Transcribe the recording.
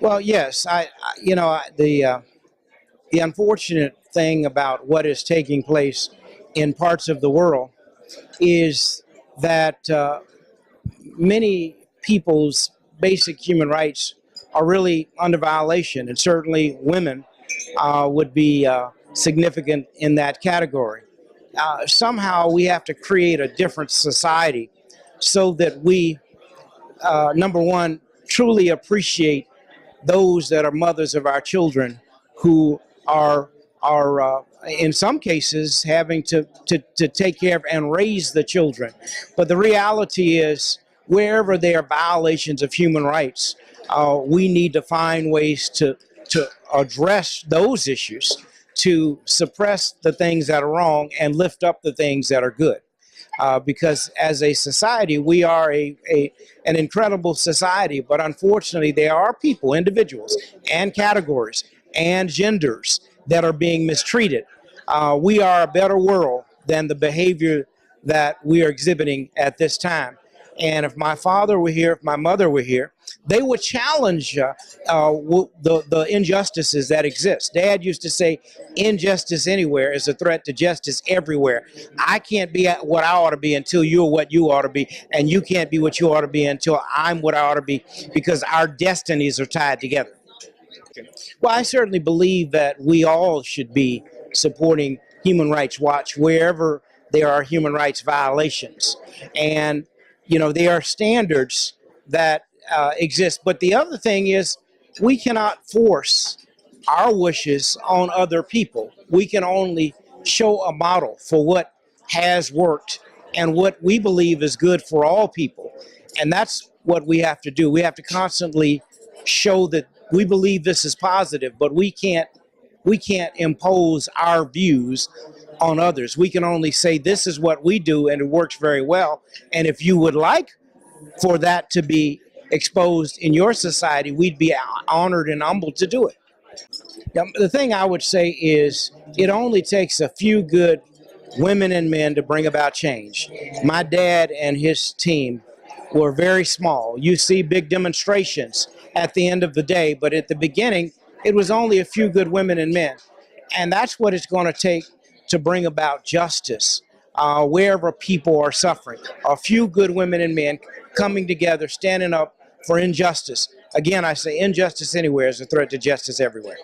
Well, yes, the unfortunate thing about what is taking place in parts of the world is that many people's basic human rights are really under violation, and certainly women would be significant in that category. Somehow we have to create a different society so that we, number one, truly appreciate those that are mothers of our children who are in some cases having to take care of and raise the children. But the reality is, wherever there are violations of human rights, we need to find ways to address those issues, to suppress the things that are wrong and lift up the things that are good. Because as a society, we are an incredible society, but unfortunately, there are people, individuals, and categories and genders that are being mistreated. We are a better world than the behavior that we are exhibiting at this time. And if my father were here, if my mother were here, they would challenge the injustices that exist. Dad used to say, injustice anywhere is a threat to justice everywhere. I can't be what I ought to be until you're what you ought to be, and you can't be what you ought to be until I'm what I ought to be, because our destinies are tied together. Well, I certainly believe that we all should be supporting Human Rights Watch wherever there are human rights violations. And, there are standards that exist. But the other thing is, we cannot force our wishes on other people. We can only show a model for what has worked and what we believe is good for all people. And that's what we have to do. We have to constantly show that we believe this is positive, but we can't impose our views on others. We can only say this is what we do and it works very well. And if you would like for that to be exposed in your society, we'd be honored and humbled to do it. Now, the thing I would say is it only takes a few good women and men to bring about change. My dad and his team were very small. You see big demonstrations at the end of the day, but at the beginning, it was only a few good women and men. And that's what it's going to take to bring about justice wherever people are suffering. A few good women and men coming together, standing up for injustice. Again, I say injustice anywhere is a threat to justice everywhere.